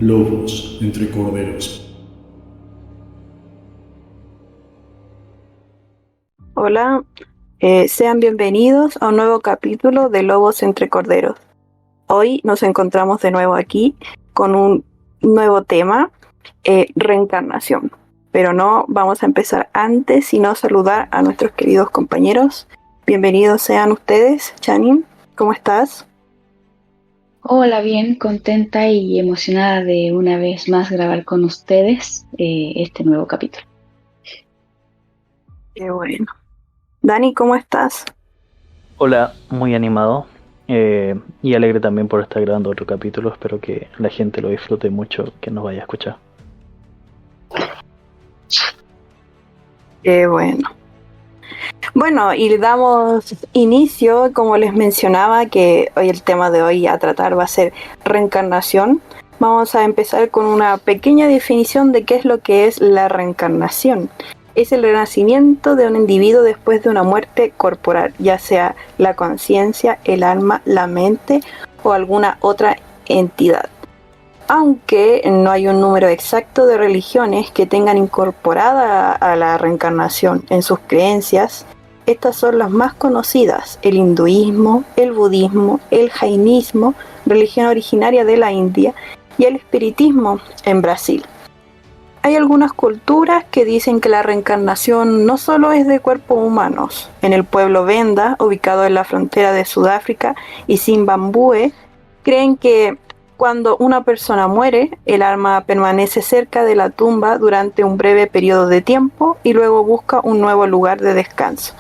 Lobos entre corderos. Hola, sean bienvenidos a un nuevo capítulo de Lobos entre Corderos. Hoy nos encontramos de nuevo aquí con un nuevo tema, reencarnación. Pero no vamos a empezar antes, sino saludar a nuestros queridos compañeros. Bienvenidos sean ustedes. Chanin, ¿cómo estás? Hola, bien, contenta y emocionada de una vez más grabar con ustedes este nuevo capítulo. Qué bueno. Dani, ¿cómo estás? Hola, muy animado y alegre también por estar grabando otro capítulo. Espero que la gente lo disfrute mucho, que nos vaya a escuchar. Qué bueno. Bueno, y le damos inicio, como les mencionaba, que hoy el tema de hoy a tratar va a ser reencarnación. Vamos a empezar con una pequeña definición de qué es lo que es la reencarnación. Es el renacimiento de un individuo después de una muerte corporal, ya sea la conciencia, el alma, la mente o alguna otra entidad. Aunque no hay un número exacto de religiones que tengan incorporada a la reencarnación en sus creencias, estas son las más conocidas: el hinduismo, el budismo, el jainismo, religión originaria de la India, y el espiritismo en Brasil. Hay algunas culturas que dicen que la reencarnación no solo es de cuerpos humanos. En el pueblo Venda, ubicado en la frontera de Sudáfrica y Zimbabue, creen que cuando una persona muere, el alma permanece cerca de la tumba durante un breve periodo de tiempo y luego busca un nuevo lugar de descanso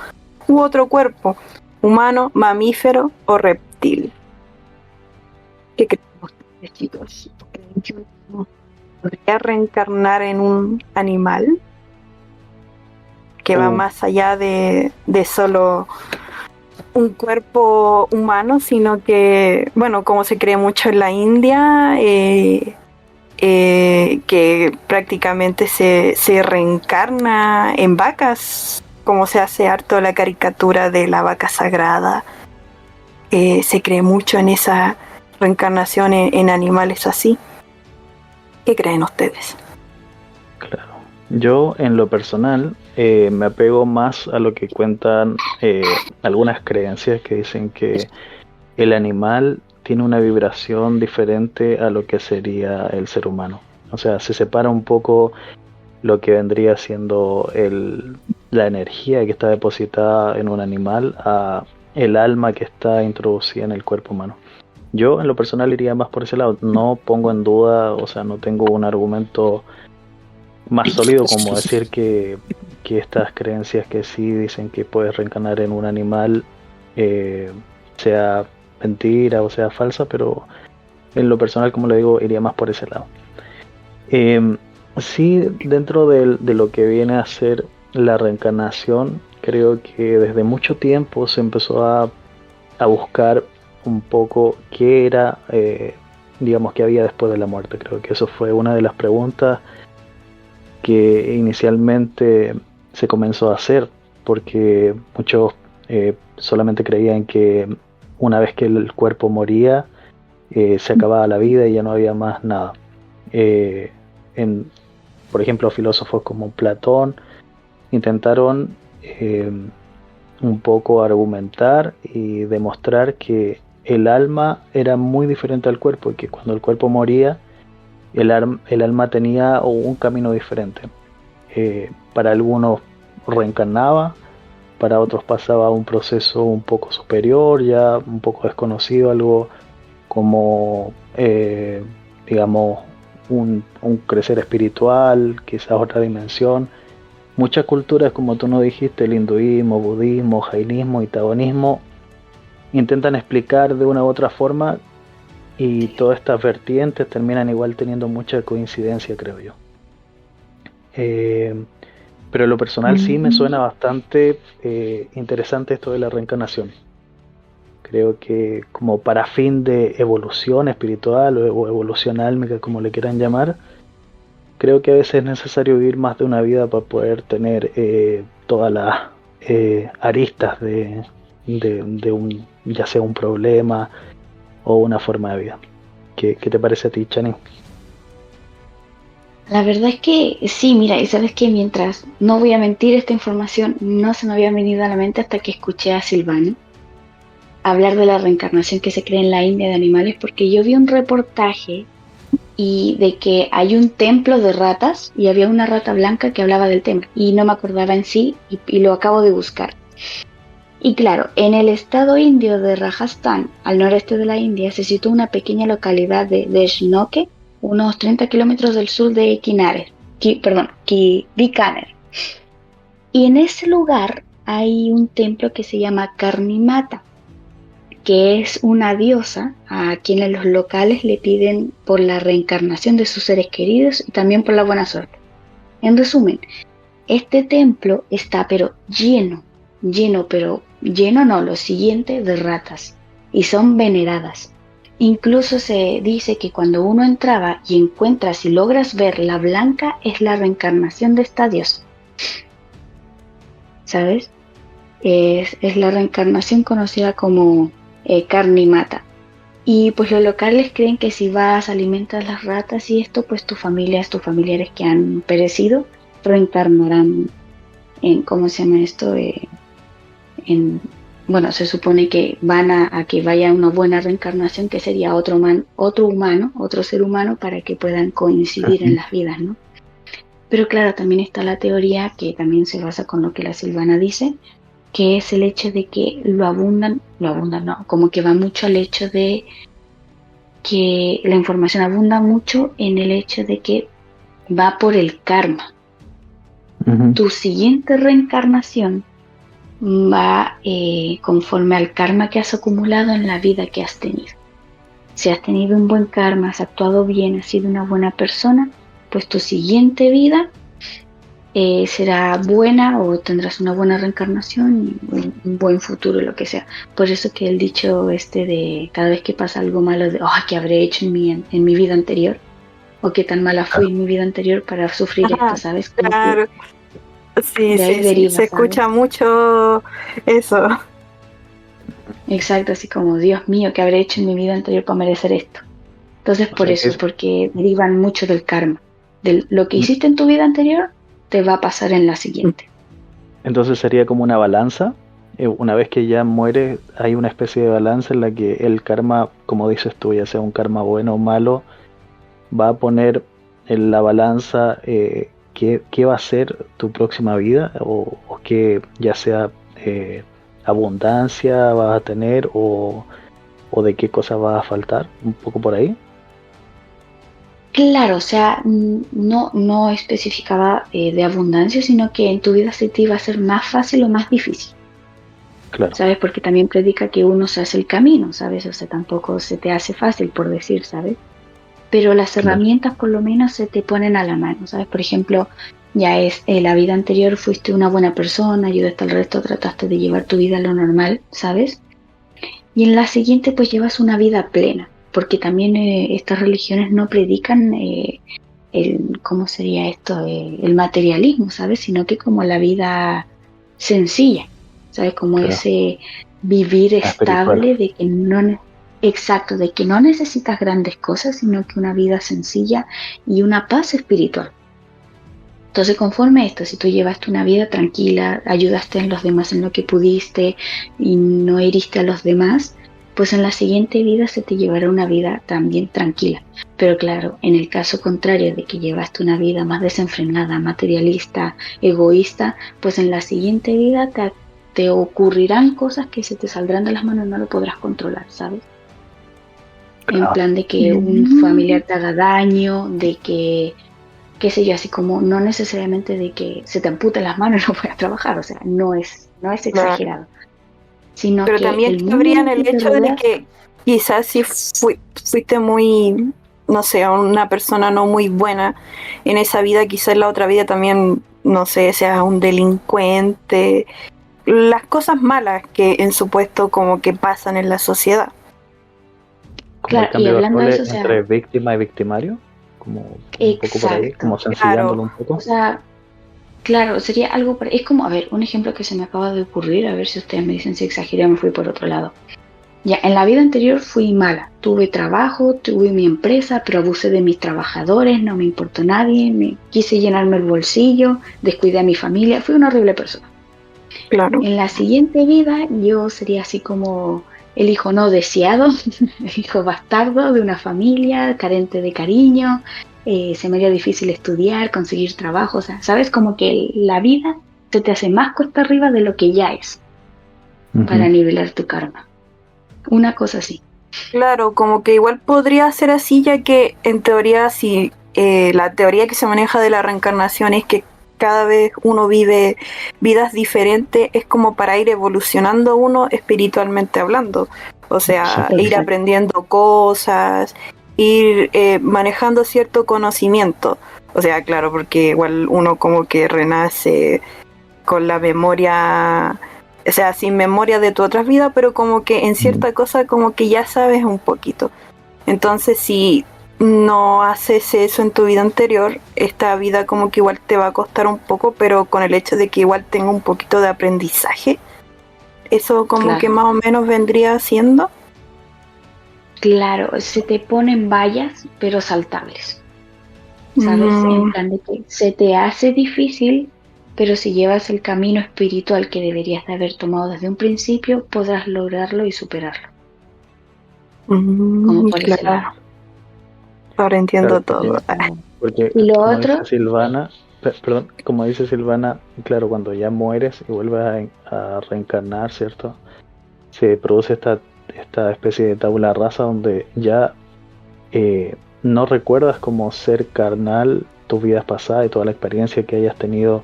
u otro cuerpo, humano, mamífero o reptil. ¿Qué creen ustedes, chicos? ¿Creen que uno podría reencarnar en un animal que va más allá de solo un cuerpo humano, sino que, bueno, como se cree mucho en la India, que prácticamente se reencarna en vacas, como se hace harto la caricatura de la vaca sagrada? Se cree mucho en esa reencarnación en animales así. ¿Qué creen ustedes? Claro. Yo, en lo personal, me apego más a lo que cuentan algunas creencias que dicen que el animal tiene una vibración diferente a lo que sería el ser humano. O sea, se separa un poco lo que vendría siendo la energía que está depositada en un animal a el alma que está introducida en el cuerpo humano. Yo, en lo personal, iría más por ese lado. No pongo en duda, o sea, no tengo un argumento más sólido como decir que estas creencias que sí dicen que puedes reencarnar en un animal sea mentira o sea falsa, pero en lo personal, como le digo, iría más por ese lado. Sí, dentro de lo que viene a ser la reencarnación, creo que desde mucho tiempo se empezó a buscar un poco qué era, digamos, qué había después de la muerte. Creo que eso fue una de las preguntas que inicialmente se comenzó a hacer, porque muchos solamente creían que una vez que el cuerpo moría, se acababa la vida y ya no había más nada. Por ejemplo, filósofos como Platón intentaron un poco argumentar y demostrar que el alma era muy diferente al cuerpo y que cuando el cuerpo moría, el alma tenía un camino diferente. Para algunos reencarnaba, para otros pasaba a un proceso un poco superior, ya un poco desconocido, algo como, digamos, un crecer espiritual, quizás otra dimensión. Muchas culturas, como tú nos dijiste, el hinduismo, budismo, jainismo y taoísmo, intentan explicar de una u otra forma, y todas estas vertientes terminan igual teniendo mucha coincidencia, creo yo. Pero en lo personal sí me suena bastante interesante esto de la reencarnación. Creo que como para fin de evolución espiritual o evolución álmica, como le quieran llamar, creo que a veces es necesario vivir más de una vida para poder tener todas las aristas de un, ya sea un problema o una forma de vida. ¿Qué te parece a ti, Chani? La verdad es que sí, mira, y sabes que mientras, no voy a mentir, esta información no se me había venido a la mente hasta que escuché a Silvano hablar de la reencarnación que se cree en la India de animales, porque yo vi un reportaje y de que hay un templo de ratas y había una rata blanca que hablaba del tema y no me acordaba en sí y lo acabo de buscar. Y claro, en el estado indio de Rajasthan, al noreste de la India, se sitúa una pequeña localidad de Deshnoke, unos 30 kilómetros del sur de Bikaner. Y en ese lugar hay un templo que se llama Karni Mata, que es una diosa a quienes los locales le piden por la reencarnación de sus seres queridos y también por la buena suerte. En resumen, este templo está pero lleno no, lo siguiente, de ratas, y son veneradas. Incluso se dice que cuando uno entraba y encuentras y logras ver la blanca, es la reencarnación de esta diosa. ¿Sabes? Es la reencarnación conocida como Karni Mata. Y pues los locales creen que si vas, alimentas las ratas y esto, pues tus familiares que han perecido, reencarnarán en, ¿cómo se llama esto? Bueno, se supone que van a que vaya una buena reencarnación, que sería otro ser humano, para que puedan coincidir en las vidas, ¿no? Pero claro, también está la teoría que también se basa con lo que la Silvana dice, que es el hecho de que como que va mucho al hecho de que la información abunda mucho en el hecho de que va por el karma. Uh-huh. Tu siguiente reencarnación va conforme al karma que has acumulado en la vida que has tenido. Si has tenido un buen karma, has actuado bien, has sido una buena persona, pues tu siguiente vida será buena o tendrás una buena reencarnación y un buen futuro, lo que sea. Por eso que el dicho de cada vez que pasa algo malo, de ¿qué habré hecho en mi vida anterior? O qué tan mala fui en mi vida anterior para sufrir esto, ¿sabes? Como claro. Sí, deriva, se escucha mucho eso. Exacto, así como, Dios mío, ¿qué habré hecho en mi vida anterior para merecer esto? Entonces, por eso, porque derivan mucho del karma. De lo que hiciste en tu vida anterior, te va a pasar en la siguiente. Entonces sería como una balanza. Una vez que ya mueres, hay una especie de balanza en la que el karma, como dices tú, ya sea un karma bueno o malo, va a poner en la balanza qué va a ser tu próxima vida, o que ya sea abundancia vas a tener, o de qué cosa va a faltar, un poco por ahí. Claro, o sea, no especificaba de abundancia, sino que en tu vida se te iba a ser más fácil o más difícil. Claro. ¿Sabes? Porque también predica que uno se hace el camino, ¿sabes? O sea, tampoco se te hace fácil, por decir, ¿sabes? Pero las herramientas por lo menos se te ponen a la mano, ¿sabes? Por ejemplo, ya es la vida anterior fuiste una buena persona, ayudaste al resto, trataste de llevar tu vida a lo normal, ¿sabes? Y en la siguiente pues llevas una vida plena, porque también estas religiones no predican ¿cómo sería esto? El materialismo, ¿sabes? Sino que como la vida sencilla, ¿sabes? Como ese vivir estable de que no... Exacto, de que no necesitas grandes cosas, sino que una vida sencilla y una paz espiritual. Entonces, conforme a esto, si tú llevaste una vida tranquila, ayudaste a los demás en lo que pudiste y no heriste a los demás, pues en la siguiente vida se te llevará una vida también tranquila. Pero claro, en el caso contrario de que llevaste una vida más desenfrenada, materialista, egoísta, pues en la siguiente vida te ocurrirán cosas que se te saldrán de las manos y no lo podrás controlar, ¿sabes? En plan de que un familiar te haga daño, de que, qué sé yo, así como no necesariamente de que se te amputen las manos y no puedas trabajar, o sea, no es exagerado. Sino pero que también cabría en el hecho de que quizás si fuiste muy, no sé, una persona no muy buena en esa vida, quizás en la otra vida también, no sé, seas un delincuente, las cosas malas que en su puesto como que pasan en la sociedad. Como el cambio de roles entre víctima y victimario, como un poco por ahí, como sencillándolo un poco. O sea, claro, sería algo, es como, a ver, un ejemplo que se me acaba de ocurrir, a ver si ustedes me dicen si exageré o me fui por otro lado. Ya, en la vida anterior fui mala, tuve trabajo, tuve mi empresa, pero abusé de mis trabajadores, no me importó nadie, me quise llenarme el bolsillo, descuidé a mi familia, fui una horrible persona. Claro. En la siguiente vida yo sería así como el hijo no deseado, el hijo bastardo de una familia, carente de cariño, se me haría difícil estudiar, conseguir trabajo, o sea, sabes, como que la vida se te hace más cuesta arriba de lo que ya es, para nivelar tu karma. Una cosa así. Claro, como que igual podría ser así, ya que en teoría, si la teoría que se maneja de la reencarnación es que cada vez uno vive vidas diferentes, es como para ir evolucionando uno espiritualmente hablando. O sea, ir aprendiendo cosas, ir manejando cierto conocimiento. O sea, claro, porque igual uno como que renace con la memoria, o sea, sin memoria de tu otras vidas, pero como que en cierta cosa como que ya sabes un poquito. Entonces, si no haces eso en tu vida anterior, esta vida como que igual te va a costar un poco, pero con el hecho de que igual tenga un poquito de aprendizaje, eso como que más o menos vendría siendo. Claro, se te ponen vallas, pero saltables. ¿Sabes? En plan de que se te hace difícil, pero si llevas el camino espiritual que deberías de haber tomado desde un principio, podrás lograrlo y superarlo. Como por ese lado. Ahora entiendo todo. Porque y lo como otro, dice Silvana, como dice Silvana, claro, cuando ya mueres y vuelves a reencarnar, ¿cierto? Se produce esta especie de tabula rasa donde ya no recuerdas como ser carnal tus vidas pasadas y toda la experiencia que hayas tenido,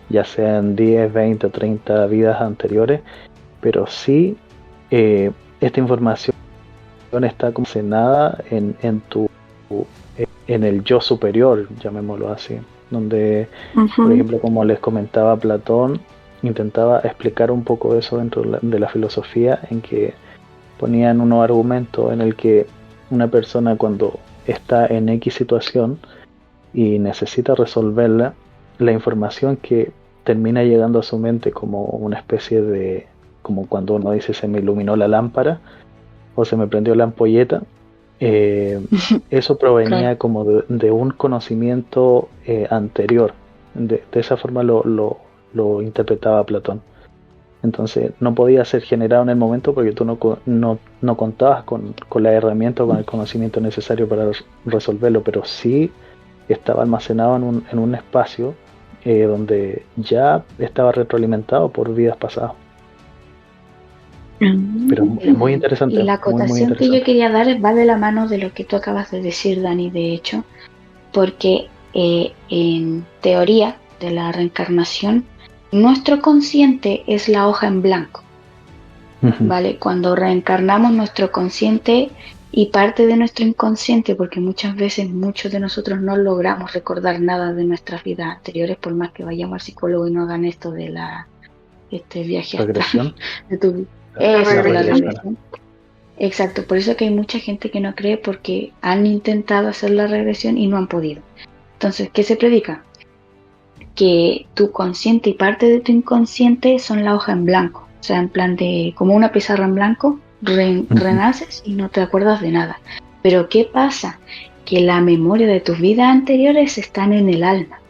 ya sean 10, 20 o 30 vidas anteriores, pero sí esta información está como almacenada en el yo superior, llamémoslo así, donde, por ejemplo, como les comentaba, Platón intentaba explicar un poco eso dentro de la filosofía, en que ponían unos argumentos en el que una persona cuando está en X situación y necesita resolverla, la información que termina llegando a su mente como una especie de, como cuando uno dice se me iluminó la lámpara o se me prendió la ampolleta, eso provenía como de un conocimiento anterior. De esa forma lo interpretaba Platón. Entonces no podía ser generado en el momento porque tú no contabas con la herramienta o con el conocimiento necesario para resolverlo, pero sí estaba almacenado en un espacio donde ya estaba retroalimentado por vidas pasadas. Pero es muy interesante. Y la acotación que yo quería dar va de la mano de lo que tú acabas de decir, Dani, de hecho, porque en teoría de la reencarnación, nuestro consciente es la hoja en blanco, ¿vale? Cuando reencarnamos, nuestro consciente y parte de nuestro inconsciente, porque muchas veces muchos de nosotros no logramos recordar nada de nuestras vidas anteriores, por más que vayamos al psicólogo y no hagan esto de este viaje regresión de tu vida. Eso, la regresión. Exacto, por eso que hay mucha gente que no cree, porque han intentado hacer la regresión y no han podido. Entonces, ¿qué se predica? Que tu consciente y parte de tu inconsciente son la hoja en blanco, o sea, en plan de como una pizarra en blanco, renaces y no te acuerdas de nada. Pero ¿qué pasa? Que la memoria de tus vidas anteriores están en el alma,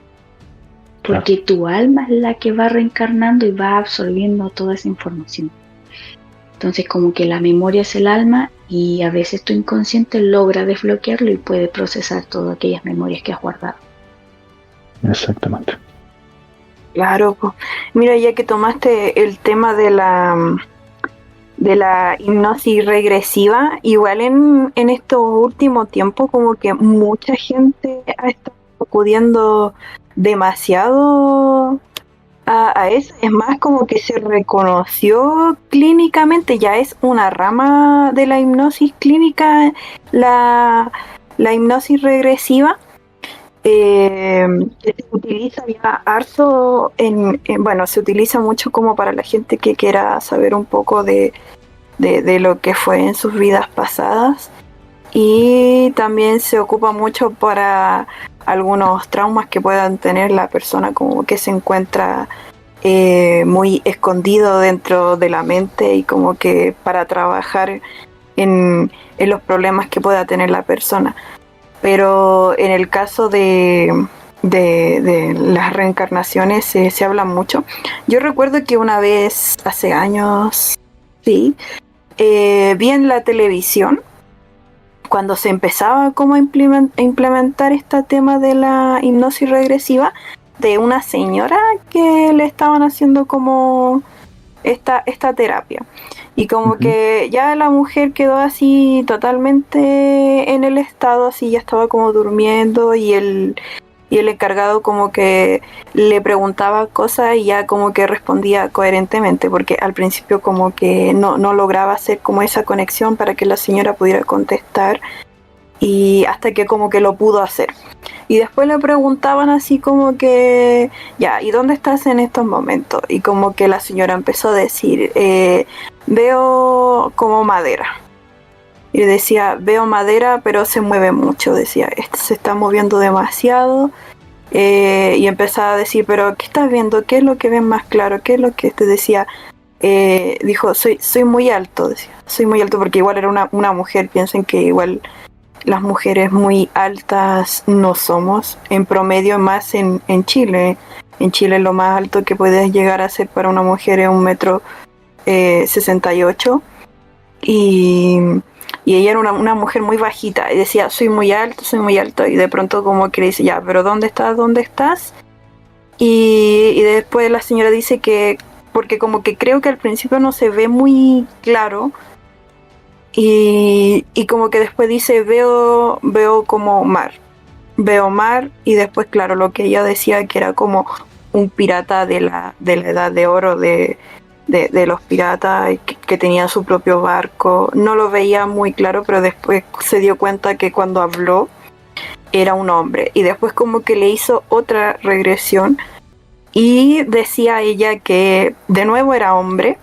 porque tu alma es la que va reencarnando y va absorbiendo toda esa información. Entonces como que la memoria es el alma y a veces tu inconsciente logra desbloquearlo y puede procesar todas aquellas memorias que has guardado. Exactamente. Claro, pues. Mira, ya que tomaste el tema de la hipnosis regresiva, igual en estos últimos tiempos como que mucha gente ha estado acudiendo demasiado a eso. Es más, como que se reconoció clínicamente, ya es una rama de la hipnosis clínica, la hipnosis regresiva. Que se utiliza ya harto bueno, se utiliza mucho como para la gente que quiera saber un poco de lo que fue en sus vidas pasadas, y también se ocupa mucho para algunos traumas que puedan tener la persona como que se encuentra muy escondido dentro de la mente y como que para trabajar en los problemas que pueda tener la persona. Pero en el caso de las reencarnaciones se habla mucho. Yo recuerdo que una vez, hace años, sí, vi en la televisión, cuando se empezaba como a implementar este tema de la hipnosis regresiva, de una señora que le estaban haciendo como esta terapia. Y como que ya la mujer quedó así totalmente en el estado, así ya estaba como durmiendo y el encargado como que le preguntaba cosas y ya como que respondía coherentemente, porque al principio como que no lograba hacer como esa conexión para que la señora pudiera contestar, y hasta que como que lo pudo hacer. Y después le preguntaban así como que, ya, ¿y dónde estás en estos momentos? Y como que la señora empezó a decir, veo como madera. Y decía, veo madera, pero se mueve mucho. Decía, esto se está moviendo demasiado. Y empezaba a decir, pero ¿qué estás viendo? ¿Qué es lo que ves más claro? ¿Qué es lo que te decía? Dijo, soy muy alto. Decía, soy muy alto, porque igual era una mujer. Piensen que igual las mujeres muy altas no somos, en promedio, más en Chile. En Chile lo más alto que puedes llegar a ser para una mujer es 1,68 m. Y ella era una mujer muy bajita y decía, soy muy alto, y de pronto como que le dice, ya, pero ¿dónde estás? Y después la señora dice que, porque como que creo que al principio no se ve muy claro, y como que después dice, veo como veo mar, y después, claro, lo que ella decía que era como un pirata de la edad de oro, de los piratas que tenían su propio barco. No lo veía muy claro, pero después se dio cuenta que cuando habló era un hombre, y después como que le hizo otra regresión y decía ella que de nuevo era hombre,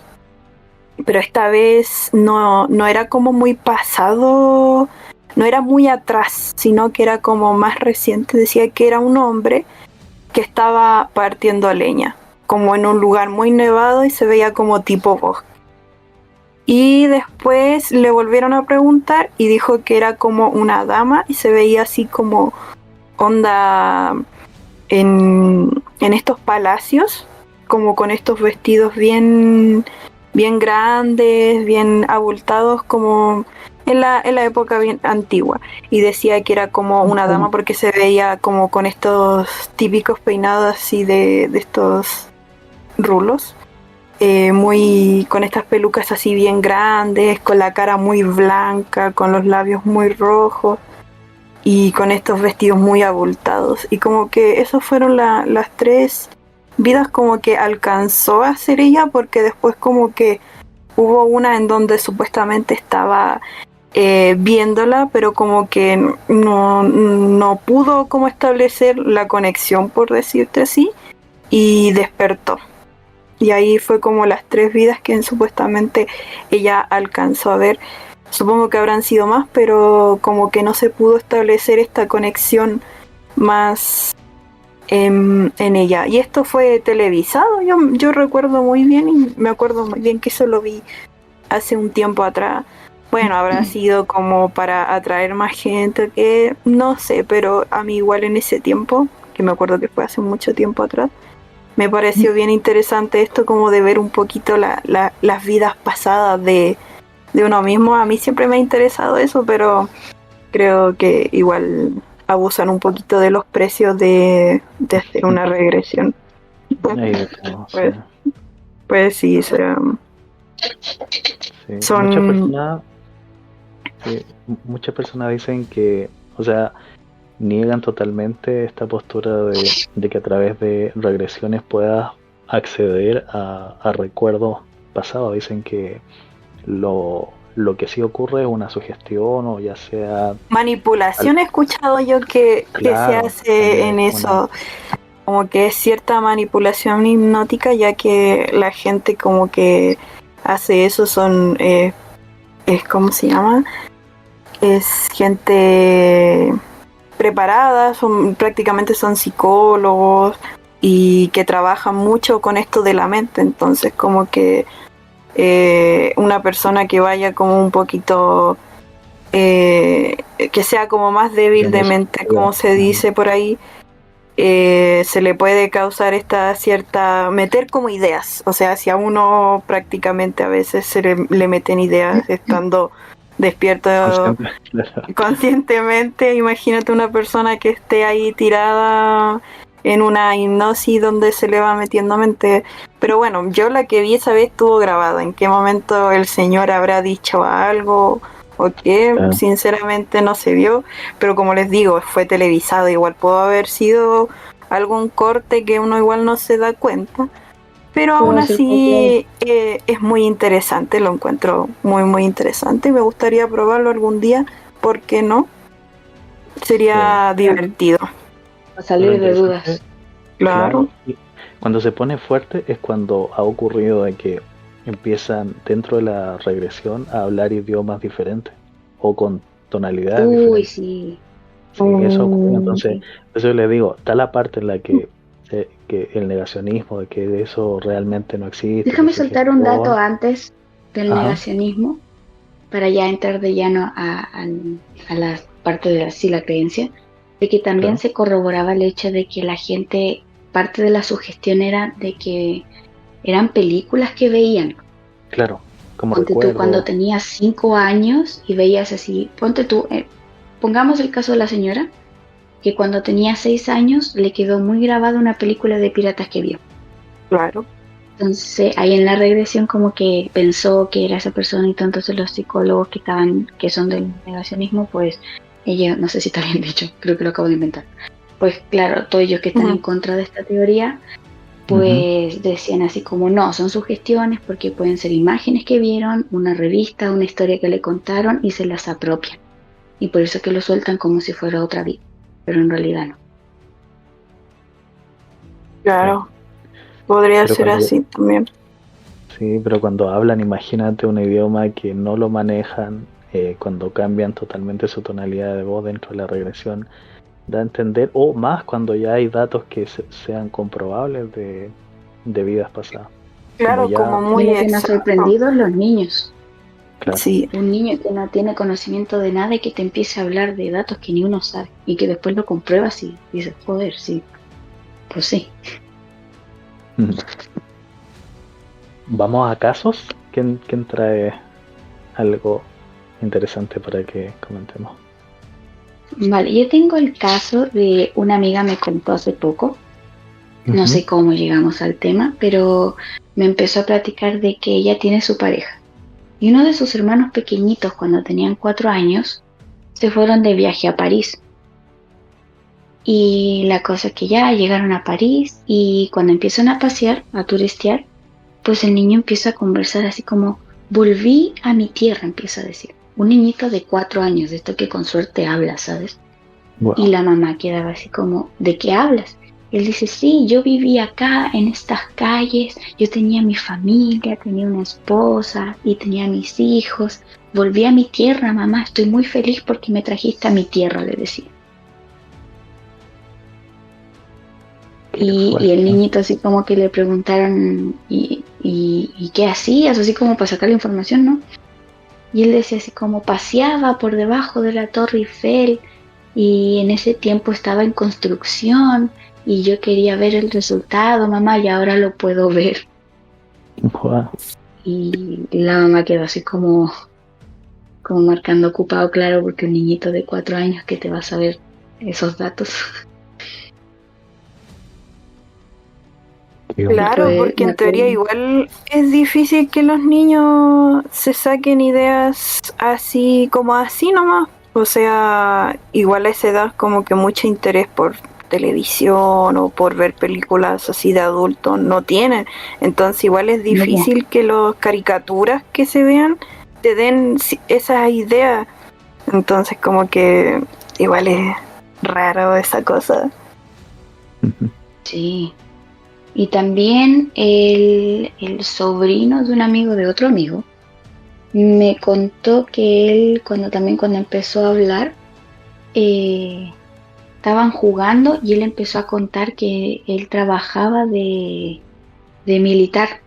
pero esta vez no era como muy pasado, no era muy atrás, sino que era como más reciente. Decía que era un hombre que estaba partiendo leña, como en un lugar muy nevado, y se veía como tipo bosque. Y después le volvieron a preguntar y dijo que era como una dama, y se veía así como onda en estos palacios, como con estos vestidos bien grandes, bien abultados, como en la época bien antigua. Y decía que era como una dama porque se veía como con estos típicos peinados así de estos rulos, muy con estas pelucas así bien grandes, con la cara muy blanca, con los labios muy rojos y con estos vestidos muy abultados. Y como que esas fueron las tres vidas como que alcanzó a hacer ella, porque después como que hubo una en donde supuestamente estaba viéndola, pero como que no pudo como establecer la conexión, por decirte así, y despertó. Y ahí fue como las tres vidas que supuestamente ella alcanzó a ver. Supongo que habrán sido más, pero como que no se pudo establecer esta conexión más en ella. Y esto fue televisado, yo recuerdo muy bien, y me acuerdo muy bien que eso lo vi hace un tiempo atrás. Bueno, habrá sido como para atraer más gente, que no sé, pero a mí igual en ese tiempo, que me acuerdo que fue hace mucho tiempo atrás, me pareció bien interesante esto, como de ver un poquito las vidas pasadas de uno mismo. A mí siempre me ha interesado eso, pero creo que igual abusan un poquito de los precios de hacer una regresión. Pues sí, son muchas personas dicen que, o sea, niegan totalmente esta postura de que a través de regresiones puedas acceder a recuerdos pasados. Dicen que lo que sí ocurre es una sugestión, o ya sea manipulación. He escuchado yo que se hace en eso, como que es cierta manipulación hipnótica, ya que la gente como que hace eso son es ¿cómo se llama? Es gente preparada, prácticamente son psicólogos y que trabajan mucho con esto de la mente. Entonces como que una persona que vaya como un poquito que sea como más débil de mente, como se dice por ahí, se le puede causar esta cierta, meter como ideas, o sea, si a uno prácticamente a veces le meten ideas estando despierto conscientemente, imagínate una persona que esté ahí tirada en una hipnosis donde se le va metiendo mente. Pero bueno, yo la que vi esa vez estuvo grabada, en qué momento el señor habrá dicho algo o qué, sinceramente no se vio, pero como les digo, fue televisado, igual pudo haber sido algún corte que uno igual no se da cuenta, pero aún así es muy interesante, lo encuentro muy muy interesante y me gustaría probarlo algún día, ¿por qué no? Sería divertido. A salir de dudas. Claro. Cuando se pone fuerte es cuando ha ocurrido de que empiezan dentro de la regresión a hablar idiomas diferentes o con tonalidades diferentes. Sí. Sí, eso ocurre. Entonces, eso le digo, está la parte en la que el negacionismo de que eso realmente no existe. Déjame soltar un dato antes del negacionismo para ya entrar de lleno a la parte de la creencia, de que también se corroboraba el hecho de que la gente, parte de la sugestión era de que eran películas que veían. Claro, como ponte tú cuando tenías 5 años y veías así, ponte tú, pongamos el caso de la señora, que cuando tenía 6 años le quedó muy grabada una película de piratas que vio. Claro. Entonces ahí en la regresión como que pensó que era esa persona y entonces los psicólogos que son del negacionismo, pues ella, no sé si está bien dicho, creo que lo acabo de inventar. Pues claro, todos ellos que están en contra de esta teoría, pues decían así como no, son sugestiones porque pueden ser imágenes que vieron, una revista, una historia que le contaron y se las apropian. Y por eso que lo sueltan como si fuera otra vida, pero en realidad no. Claro, podría ser así también. Sí, pero cuando hablan, imagínate un idioma que no lo manejan, cuando cambian totalmente su tonalidad de voz dentro de la regresión, da a entender, o más cuando ya hay datos que sean comprobables de vidas pasadas. Claro, como muy exacto. Que nos sorprendidos los niños. Claro. Sí. Un niño que no tiene conocimiento de nada y que te empiece a hablar de datos que ni uno sabe y que después lo compruebas y dices, joder, sí, pues sí. ¿Vamos a casos? ¿Quién trae algo interesante para que comentemos? Vale, yo tengo el caso de una amiga me contó hace poco, no sé cómo llegamos al tema, pero me empezó a platicar de que ella tiene su pareja y uno de sus hermanos pequeñitos cuando tenían 4 años se fueron de viaje a París. Y la cosa es que ya llegaron a París y cuando empiezan a pasear, a turistear, pues el niño empieza a conversar así como, volví a mi tierra, empieza a decir. Un niñito de 4 años, de esto que con suerte habla, ¿sabes? Wow. Y la mamá quedaba así como, ¿de qué hablas? Él dice, sí, yo vivía acá en estas calles, yo tenía mi familia, tenía una esposa y tenía mis hijos. Volví a mi tierra, mamá, estoy muy feliz porque me trajiste a mi tierra, le decía. Y el niñito así como que le preguntaron, ¿y qué hacías? Así como para sacar la información, ¿no? Y él decía así como paseaba por debajo de la Torre Eiffel y en ese tiempo estaba en construcción y yo quería ver el resultado, mamá, y ahora lo puedo ver. Wow. Y la mamá quedó así como marcando ocupado, claro, porque un niñito de 4 años que te va a saber esos datos. Claro, porque en teoría igual es difícil que los niños se saquen ideas así como así nomás. O sea, igual a esa edad como que mucho interés por televisión o por ver películas así de adultos no tienen. Entonces igual es difícil que las caricaturas que se vean te den esas ideas. Entonces como que igual es raro esa cosa. Sí. Y también el sobrino de un amigo de otro amigo me contó que él cuando empezó a hablar estaban jugando y él empezó a contar que él trabajaba de militar,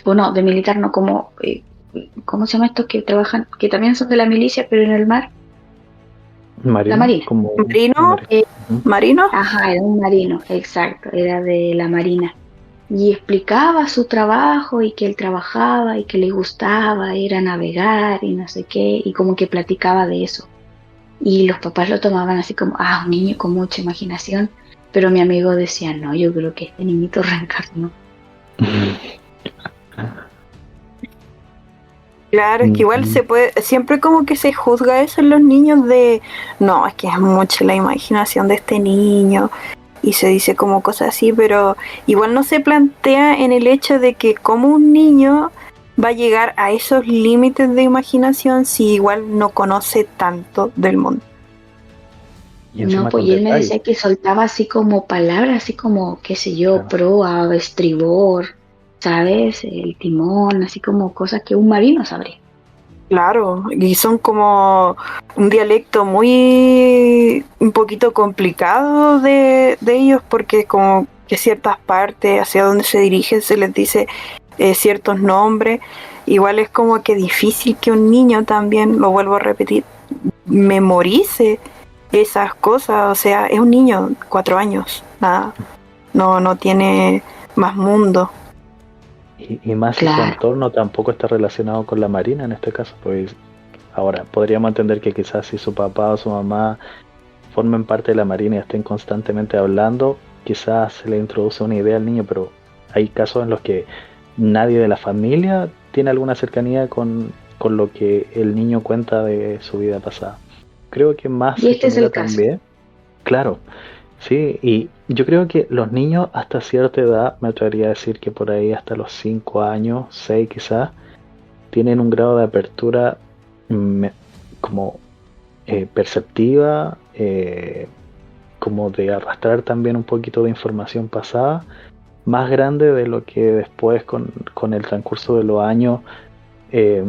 o no, de militar no, como, ¿cómo se llama estos que trabajan, que también son de la milicia, pero en el mar? Marino, la marina. Como ¿Marino? Ujú. ¿Marino? Ajá, era un marino, exacto, era de la marina. Y explicaba su trabajo y que él trabajaba y que le gustaba ir a navegar y no sé qué, y como que platicaba de eso. Y los papás lo tomaban así como, un niño con mucha imaginación, pero mi amigo decía, no, yo creo que este niñito reencarnó. Claro, es que igual Ujú. se puede, siempre como que se juzga eso en los niños de, no, es que es mucha la imaginación de este niño y se dice como cosas así, pero igual no se plantea en el hecho de que como un niño va a llegar a esos límites de imaginación si igual no conoce tanto del mundo. Y No, encima pues con y él me detalle. decía que soltaba así como palabras, así como, qué sé yo, Claro. proa, estribor, ¿sabes? El timón, así como cosas que un marino sabría. Claro, y son como un dialecto muy un poquito complicado de ellos porque como que ciertas partes hacia donde se dirigen se les dice ciertos nombres. Igual es como que difícil que un niño también, lo vuelvo a repetir, memorice esas cosas. O sea, es un niño, 4 años, nada, no tiene más mundo. Y más si su Claro. entorno tampoco está relacionado con la marina en este caso, pues ahora podríamos entender que quizás si su papá o su mamá formen parte de la marina y estén constantemente hablando, quizás se le introduce una idea al niño, pero hay casos en los que nadie de la familia tiene alguna cercanía con lo que el niño cuenta de su vida pasada. Creo que más Y se este es genera el caso. también, claro, sí, y yo creo que los niños hasta cierta edad, me atrevería a decir que por ahí hasta los 5 años, 6 quizás, tienen un grado de apertura me- como perceptiva, como de arrastrar también un poquito de información pasada, más grande de lo que después con el transcurso de los años eh,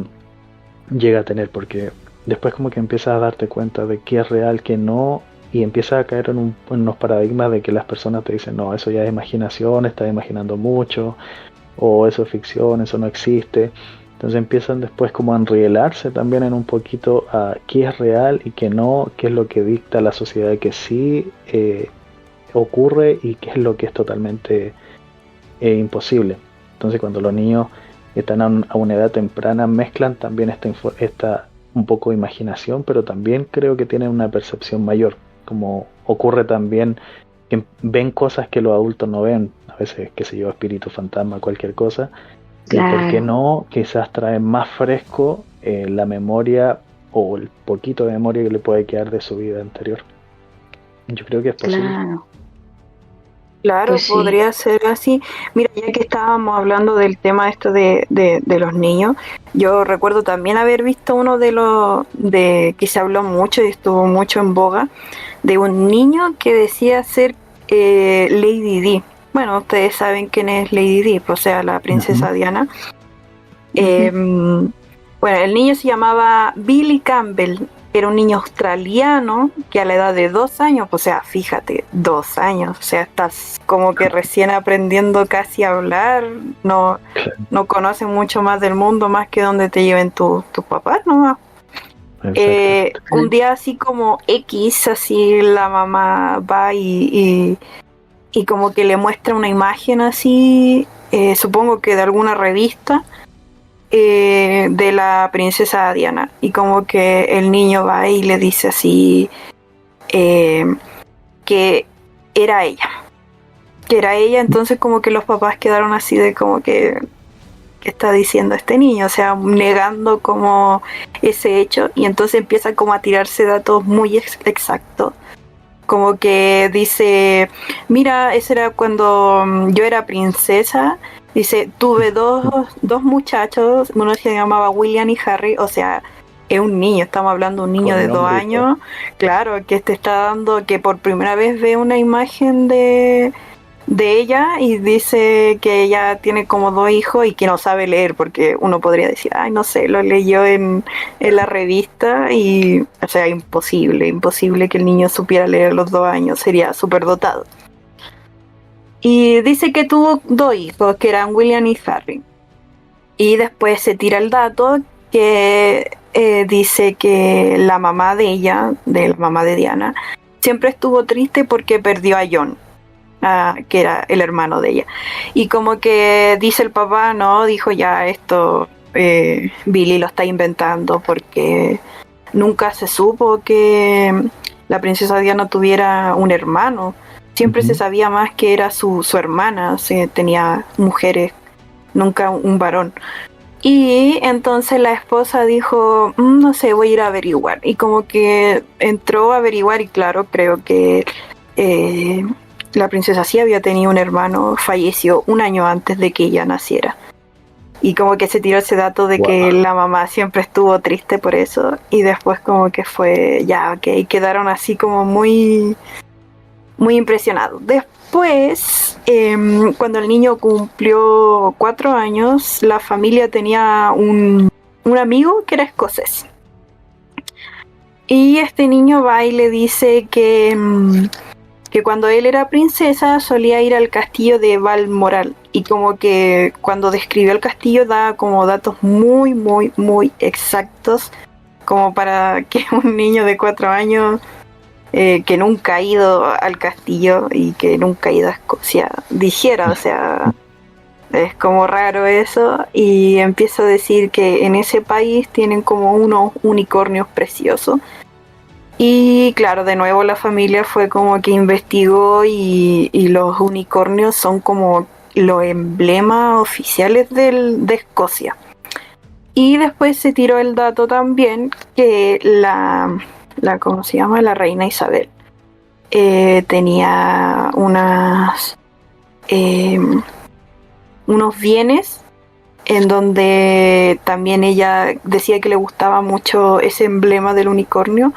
llega a tener, porque después como que empiezas a darte cuenta de qué es real, qué no, y empiezas a caer en unos paradigmas de que las personas te dicen, no, eso ya es imaginación, estás imaginando mucho, o eso es ficción, eso no existe. Entonces empiezan después como a enrielarse también en un poquito a qué es real y qué no, qué es lo que dicta la sociedad que sí ocurre y qué es lo que es totalmente imposible. Entonces cuando los niños están a una edad temprana mezclan también esta un poco de imaginación, pero también creo que tienen una percepción mayor, como ocurre también que ven cosas que los adultos no ven, a veces, qué sé yo, espíritu, fantasma, cualquier cosa, y por qué Claro, no, quizás traen más fresco la memoria o el poquito de memoria que le puede quedar de su vida anterior. Yo creo que es posible. claro. Claro, Pues sí. podría ser así. Mira, ya que estábamos hablando del tema esto de los niños, yo recuerdo también haber visto uno de los de que se habló mucho y estuvo mucho en boga, de un niño que decía ser Lady Di. Bueno, ustedes saben quién es Lady Di, o sea, la Ujú. princesa Diana. Eh, Ujú. bueno, el niño se llamaba Billy Campbell. Era un niño australiano que a la edad de 2 años, o sea, fíjate, 2 años, o sea, estás como que recién aprendiendo casi a hablar, no, Claro, no conoces mucho más del mundo más que donde te lleven tus papás, ¿no? exactamente. Un día así como X, así la mamá va y como que le muestra una imagen así, supongo que de alguna revista, de la princesa Diana. Y como que el niño va y le dice así eh, que era ella. Que era ella, entonces como que los papás quedaron así de como que ¿qué está diciendo este niño? O sea, negando como ese hecho y entonces empieza como a tirarse datos muy exactos. Como que dice, mira, ese era cuando yo era princesa. Dice, tuve dos muchachos, uno se llamaba William y Harry, o sea, es un niño, estamos hablando de un niño Con de dos nombre y todo. años, claro, que te está dando, que por primera vez ve una imagen de ella y dice que ella tiene como 2 hijos y que no sabe leer, porque uno podría decir, ay, no sé, lo leyó en la revista y, o sea, imposible que el niño supiera leer a los 2 años, sería súper dotado. Y dice que tuvo 2 hijos, que eran William y Harry. Y después se tira el dato que dice que la mamá de ella, de la mamá de Diana, siempre estuvo triste porque perdió a John, que era el hermano de ella. Y como que dice el papá, no, dijo ya esto, Billy lo está inventando porque nunca se supo que la princesa Diana tuviera un hermano. Siempre se sabía más que era su hermana, tenía mujeres, nunca un varón. Y entonces la esposa dijo, no sé, voy a ir a averiguar. Y como que entró a averiguar y claro, creo que la princesa sí había tenido un hermano, falleció un año antes de que ella naciera. Y como que se tiró ese dato de que la mamá siempre estuvo triste por eso. Y después como que fue, ya, ok, quedaron así como muy impresionados. Después, cuando el niño cumplió 4 años, la familia tenía un amigo que era escocés. Y este niño va y le dice que cuando él era princesa solía ir al castillo de Balmoral. Y como que cuando describió el castillo da como datos muy, muy, muy exactos, como para que un niño de 4 años que nunca ha ido al castillo y que nunca ha ido a Escocia dijera, o sea, es como raro eso. Y empieza a decir que en ese país tienen como unos unicornios preciosos. Y claro, de nuevo la familia fue como que investigó y los unicornios son como los emblemas oficiales de Escocia. Y después se tiró el dato también que ¿cómo se llama? La reina Isabel tenía unos bienes en donde también ella decía que le gustaba mucho ese emblema del unicornio.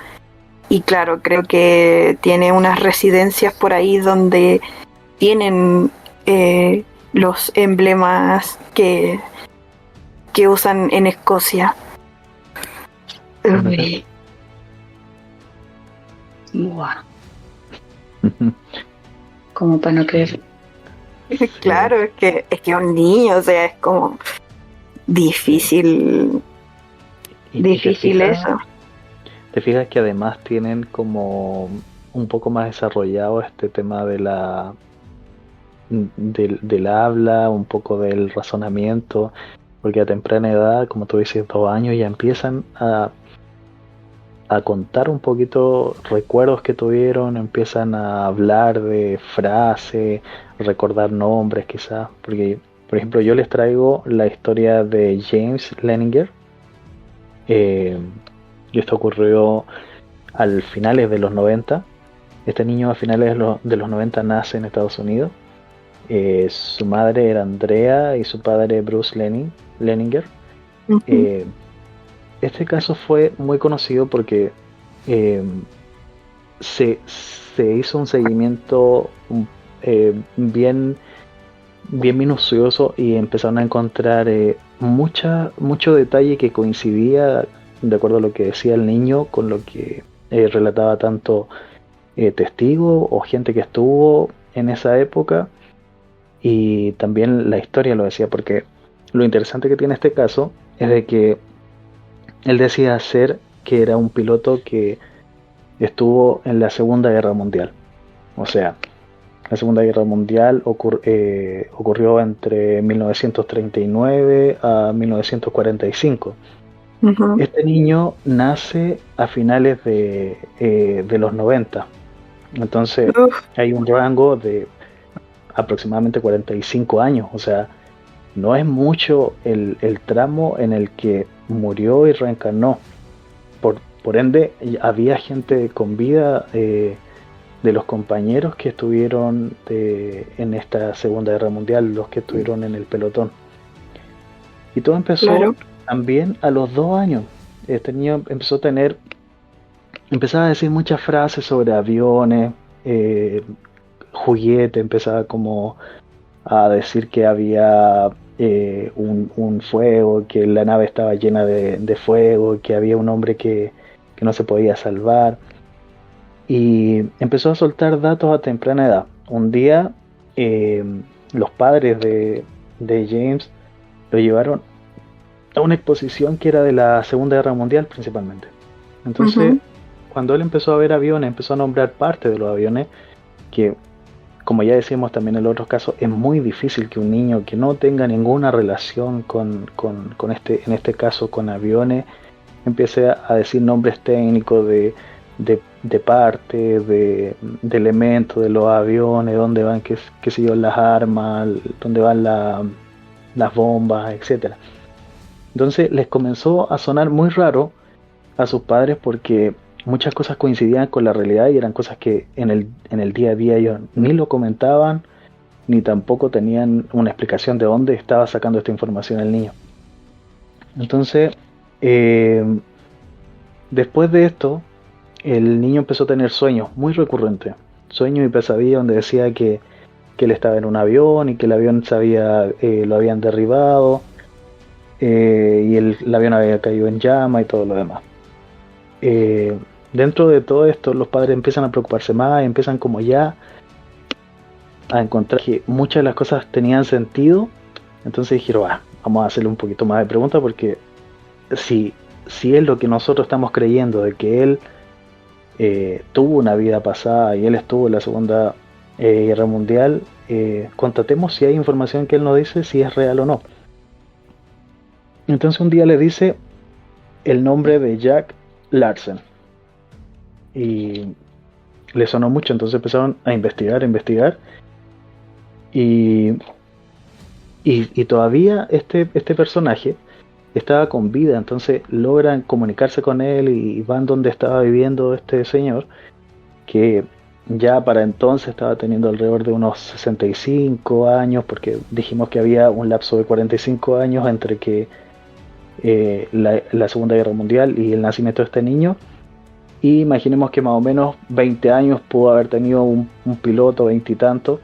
Y claro, creo que tiene unas residencias por ahí donde tienen los emblemas que usan en Escocia. Buah. Como para no creer. Claro, es que un niño, o sea, es como difícil eso. Te fijas que además tienen como un poco más desarrollado este tema del habla, un poco del razonamiento, porque a temprana edad, como tú dices, 2 años, ya empiezan a contar un poquito recuerdos que tuvieron, empiezan a hablar de frases, recordar nombres quizás, porque por ejemplo yo les traigo la historia de James Leninger. Y esto ocurrió al finales de los 90. Este niño a finales de los 90 nace en Estados Unidos. Su madre era Andrea y su padre Bruce Leninger. Uh-huh. Este caso fue muy conocido porque se hizo un seguimiento bien minucioso y empezaron a encontrar mucho detalle que coincidía, de acuerdo a lo que decía el niño, con lo que relataba tanto testigos o gente que estuvo en esa época, y también la historia lo decía, porque lo interesante que tiene este caso es de que él decía ser que era un piloto que estuvo en la Segunda Guerra Mundial. O sea, la Segunda Guerra Mundial ocurrió entre 1939 a 1945. Uh-huh. Este niño nace a finales de los 90. Entonces hay un rango de aproximadamente 45 años. O sea, no es mucho el tramo en el que murió y reencarnó. Por ende, había gente con vida de los compañeros que estuvieron en esta Segunda Guerra Mundial, los que estuvieron en el pelotón. Y todo empezó también a los 2 años. Este niño empezaba a decir muchas frases sobre aviones, juguete, empezaba como a decir que había un fuego, que la nave estaba llena de fuego, que había un hombre que no se podía salvar, y empezó a soltar datos a temprana edad. Un día los padres de James lo llevaron a una exposición que era de la Segunda Guerra Mundial principalmente. Entonces, cuando él empezó a ver aviones, empezó a nombrar parte de los aviones, que como ya decíamos también en otros casos, es muy difícil que un niño que no tenga ninguna relación con en este caso con aviones, empiece a decir nombres técnicos de parte, de elementos de los aviones, dónde van, qué sé yo, las armas, dónde van las bombas, etcétera. Entonces les comenzó a sonar muy raro a sus padres porque muchas cosas coincidían con la realidad y eran cosas que en el día a día ellos ni lo comentaban, ni tampoco tenían una explicación de dónde estaba sacando esta información el niño. Entonces, después de esto, el niño empezó a tener sueños muy recurrentes, sueños y pesadillas donde decía que él estaba en un avión y que el avión lo habían derribado, y el avión había caído en llama y todo lo demás. Dentro de todo esto, los padres empiezan a preocuparse más y empiezan como ya a encontrar que muchas de las cosas tenían sentido. Entonces dijeron, vamos a hacerle un poquito más de preguntas, porque si es lo que nosotros estamos creyendo, de que él tuvo una vida pasada y él estuvo en la Segunda Guerra Mundial, constatemos si hay información que él nos dice si es real o no. Entonces un día le dice el nombre de Jack Larsen y le sonó mucho, entonces empezaron a investigar y todavía este personaje estaba con vida, entonces logran comunicarse con él y van donde estaba viviendo este señor, que ya para entonces estaba teniendo alrededor de unos 65 años, porque dijimos que había un lapso de 45 años entre que la Segunda Guerra Mundial y el nacimiento de este niño, y imaginemos que más o menos 20 años pudo haber tenido un piloto, 20 y tantos,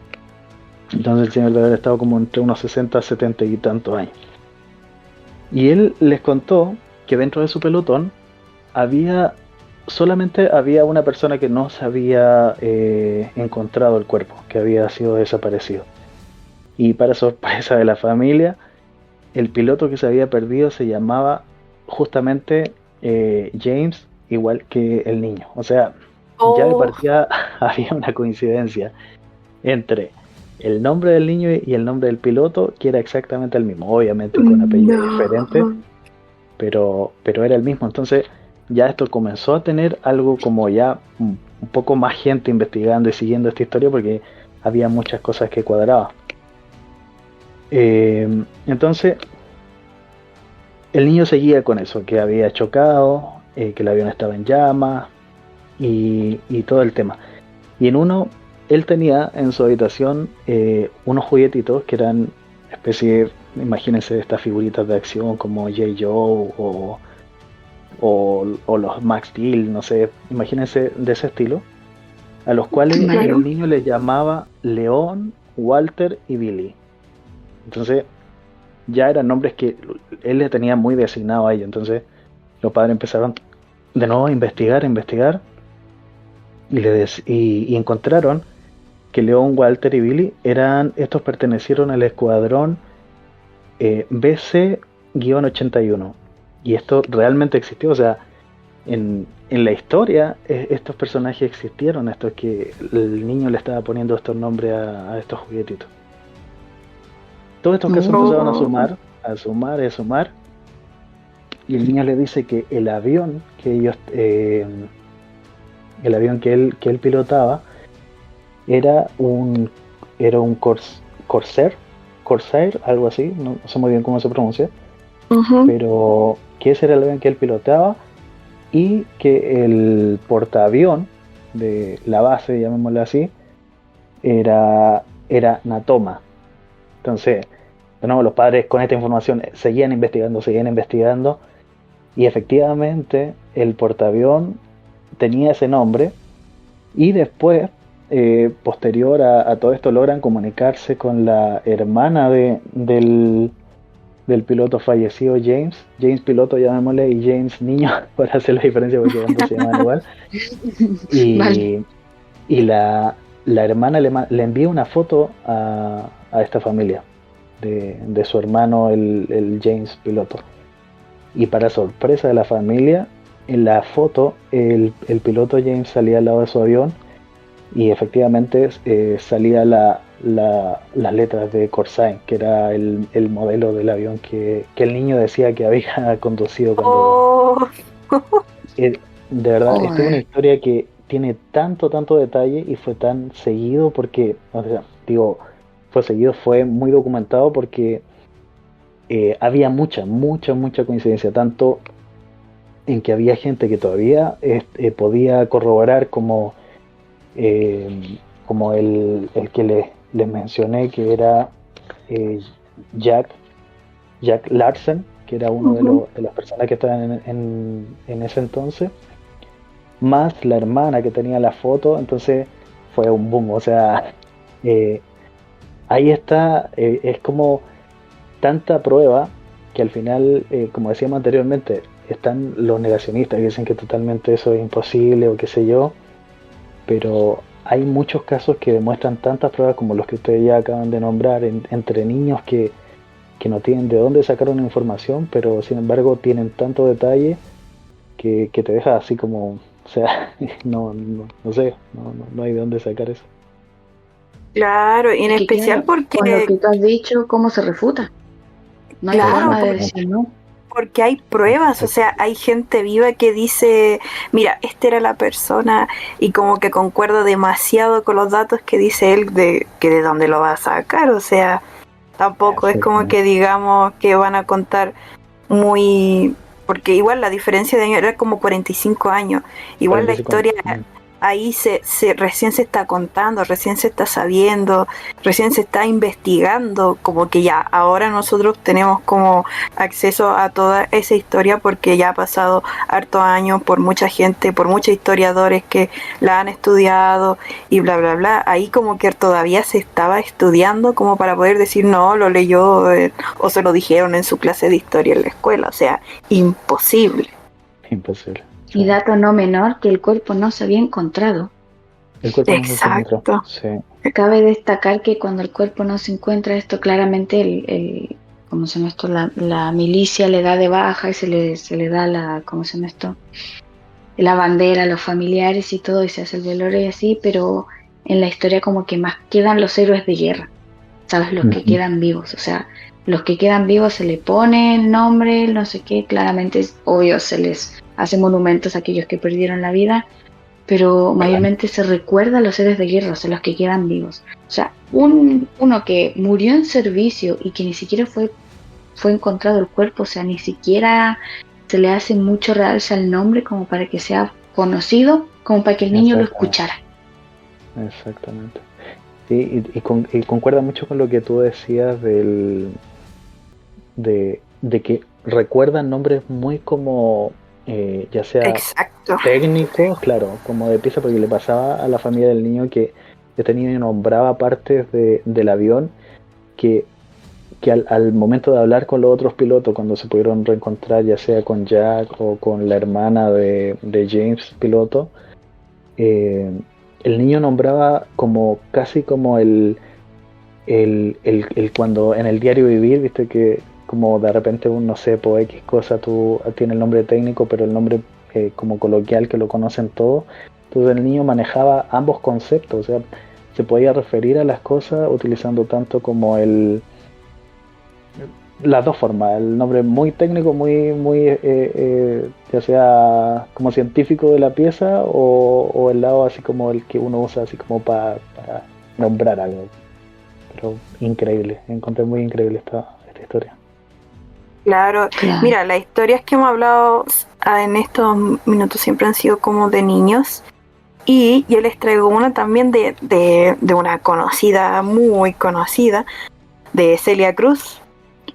entonces el señor debe haber estado como entre unos 60, 70 y tantos años. Y él les contó que dentro de su pelotón solamente había una persona que no se había encontrado el cuerpo, que había sido desaparecido. Y para sorpresa de la familia, el piloto que se había perdido se llamaba justamente James, igual que el niño. O sea, ya de partida había una coincidencia entre el nombre del niño y el nombre del piloto, que era exactamente el mismo, obviamente con apellido diferente, pero era el mismo. Entonces ya esto comenzó a tener algo como ya un poco más gente investigando y siguiendo esta historia, porque había muchas cosas que cuadraban. Entonces el niño seguía con eso, que había chocado, que el avión estaba en llamas y todo el tema. Y él tenía en su habitación unos juguetitos que eran especie, imagínense, de estas figuritas de acción como J. Joe o los Max Steel, no sé, imagínense de ese estilo, a los cuales el niño les llamaba León, Walter y Billy. Entonces ya eran nombres que él le tenía muy designado a ellos. Entonces los padres empezaron de nuevo a investigar y encontraron que León, Walter y Billy pertenecieron al escuadrón BC-81, y esto realmente existió. O sea, en la historia estos personajes existieron, estos que el niño le estaba poniendo estos nombres a estos juguetitos. Todos estos casos empezaron a sumar, y el niño le dice que el avión que él pilotaba era un Corsair, algo así, no sé muy bien cómo se pronuncia, pero que ese era el avión que él pilotaba, y que el portaavión de la base, llamémoslo así, era Natoma. Entonces, de nuevo, los padres con esta información seguían investigando, y efectivamente el portaavión tenía ese nombre. Y después posterior a todo esto logran comunicarse con la hermana del piloto fallecido, James piloto llamémosle, y James niño, para hacer la diferencia porque ambos se llaman igual. Vale. Y la hermana le envía una foto a esta familia de su hermano, el James piloto. Y para sorpresa de la familia, en la foto el piloto James salía al lado de su avión y efectivamente salía las letras de Corsair, que era el modelo del avión que el niño decía que había conducido cuando... de verdad, esta es una historia que tiene tanto detalle y fue tan seguido porque, o sea, digo, fue muy documentado porque había mucha coincidencia, tanto en que había gente que todavía podía corroborar como el que les mencioné, que era Jack Larsen, que era uno de las personas que estaban en ese entonces, más la hermana que tenía la foto. Entonces fue un boom, o sea, ahí está, es como tanta prueba que al final, como decíamos anteriormente, están los negacionistas que dicen que totalmente eso es imposible o qué sé yo, pero hay muchos casos que demuestran tantas pruebas como los que ustedes ya acaban de nombrar, entre niños que no tienen de dónde sacar una información, pero sin embargo tienen tanto detalle que te deja así como, o sea, no sé, no hay de dónde sacar eso. Claro, y en especial porque... Con lo que tú has dicho, ¿cómo se refuta? No hay forma de decir no. Porque hay pruebas, o sea, hay gente viva que dice, mira, esta era la persona, y como que concuerda demasiado con los datos que dice él de dónde lo va a sacar, o sea, tampoco es como que digamos que van a contar muy... Porque igual la diferencia de años era como 45 años, igual 45, la historia... Ahí recién se está contando, recién se está sabiendo, recién se está investigando, como que ya ahora nosotros tenemos como acceso a toda esa historia porque ya ha pasado hartos años por mucha gente, por muchos historiadores que la han estudiado y bla bla bla. Ahí como que todavía se estaba estudiando como para poder decir no, lo leyó o se lo dijeron en su clase de historia en la escuela, o sea, imposible. Imposible. Y dato no menor, que el cuerpo no se había encontrado. El cuerpo Exacto. No se encontró. Sí. Cabe destacar que cuando el cuerpo no se encuentra, esto claramente ¿cómo se llama esto? La milicia le da de baja y se le da la, ¿cómo se llama esto? La bandera a los familiares y todo, y se hace el velorio y así, pero en la historia como que más quedan los héroes de guerra, ¿sabes? Los que quedan vivos, o sea, los que quedan vivos se le pone el nombre, no sé qué, claramente es obvio, se les hace monumentos a aquellos que perdieron la vida, pero mayormente se recuerda a los héroes de guerra, o sea, los que quedan vivos. O sea, uno que murió en servicio y que ni siquiera fue encontrado el cuerpo, o sea, ni siquiera se le hace mucho realce al nombre como para que sea conocido, como para que el niño lo escuchara. Exactamente. Sí, y concuerda mucho con lo que tú decías de que recuerdan nombres muy como ya sea Exacto. técnicos, claro, como de pieza, porque le pasaba a la familia del niño que este niño nombraba partes del avión que al momento de hablar con los otros pilotos, cuando se pudieron reencontrar, ya sea con Jack o con la hermana de James piloto, el niño nombraba como casi como el cuando en el diario vivir, viste que como de repente no sé, por X cosa tú tiene el nombre técnico, pero el nombre como coloquial que lo conocen todos. Entonces el niño manejaba ambos conceptos, o sea, se podía referir a las cosas utilizando tanto como las dos formas, el nombre muy técnico, muy ya sea como científico de la pieza, o el lado así como el que uno usa así como para nombrar algo. Pero increíble, encontré muy increíble esta historia. Claro, mira, las historias que hemos hablado en estos minutos siempre han sido como de niños, y yo les traigo una también de una conocida, muy conocida, de Celia Cruz,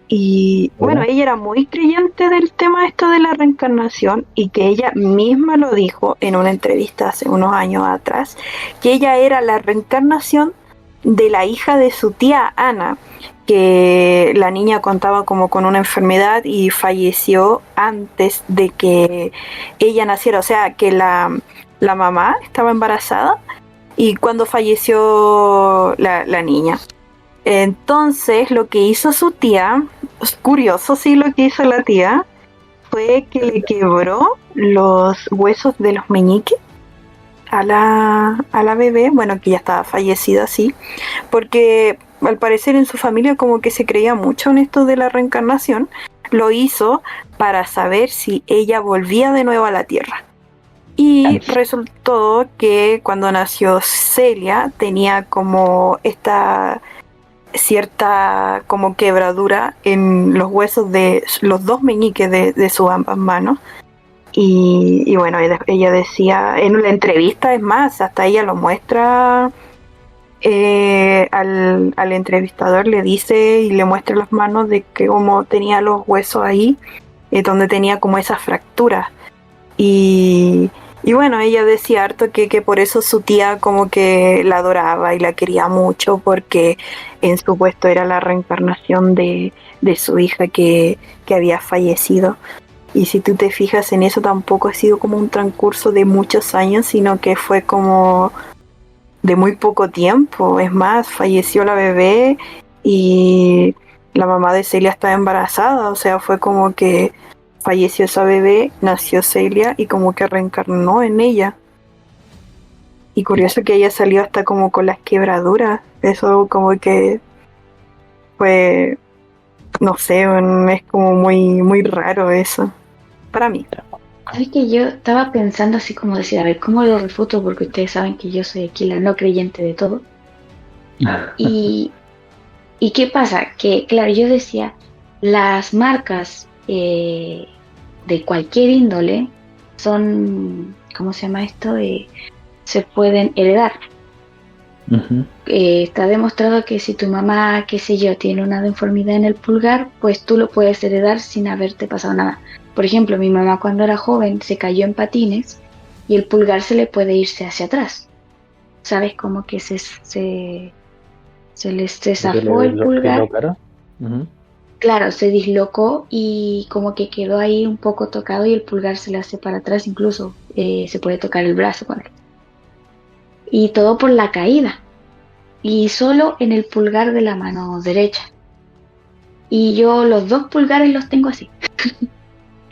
Y bueno, ella era muy creyente del tema esto de la reencarnación y que ella misma lo dijo en una entrevista hace unos años atrás, que ella era la reencarnación de la hija de su tía Ana, que la niña contaba como con una enfermedad y falleció antes de que ella naciera, o sea que la mamá estaba embarazada y cuando falleció la niña. Entonces lo que hizo su tía, curioso sí lo que hizo la tía, fue que le quebró los huesos de los meñiques a la bebé, bueno, que ya estaba fallecida, sí, porque al parecer en su familia como que se creía mucho en esto de la reencarnación. Lo hizo para saber si ella volvía de nuevo a la tierra. Y resultó que cuando nació Celia tenía como esta cierta como quebradura en los huesos de los dos meñiques de sus ambas manos. Y bueno, ella decía en la entrevista, es más, hasta ella lo muestra, al entrevistador le dice y le muestra las manos de que como tenía los huesos ahí, donde tenía como esas fracturas. Y bueno, ella decía harto que por eso su tía como que la adoraba y la quería mucho, porque en su puesto era la reencarnación de su hija que había fallecido. Y si tú te fijas en eso, tampoco ha sido como un transcurso de muchos años, sino que fue como de muy poco tiempo. Es más, falleció la bebé y la mamá de Celia estaba embarazada, o sea, fue como que falleció esa bebé, nació Celia y como que reencarnó en ella. Y curioso que ella salió hasta como con las quebraduras. Eso como que fue, no sé, es como muy raro eso, para mí. ¿Sabes que yo estaba pensando así como decir, a ver, ¿cómo lo refuto? Porque ustedes saben que yo soy aquí la no creyente de todo. ¿Y qué pasa? Que, claro, yo decía, las marcas de cualquier índole son, ¿cómo se llama esto? Se pueden heredar. Está demostrado que si tu mamá, qué sé yo, tiene una deformidad en el pulgar, pues tú lo puedes heredar sin haberte pasado nada. Por ejemplo, mi mamá cuando era joven se cayó en patines y el pulgar se le puede irse hacia atrás. ¿Sabes? Como que se zafó el pulgar. Claro, se dislocó y como que quedó ahí un poco tocado y el pulgar se le hace para atrás, incluso se puede tocar el brazo con él. Y todo por la caída. Y solo en el pulgar de la mano derecha. Y yo los dos pulgares los tengo así.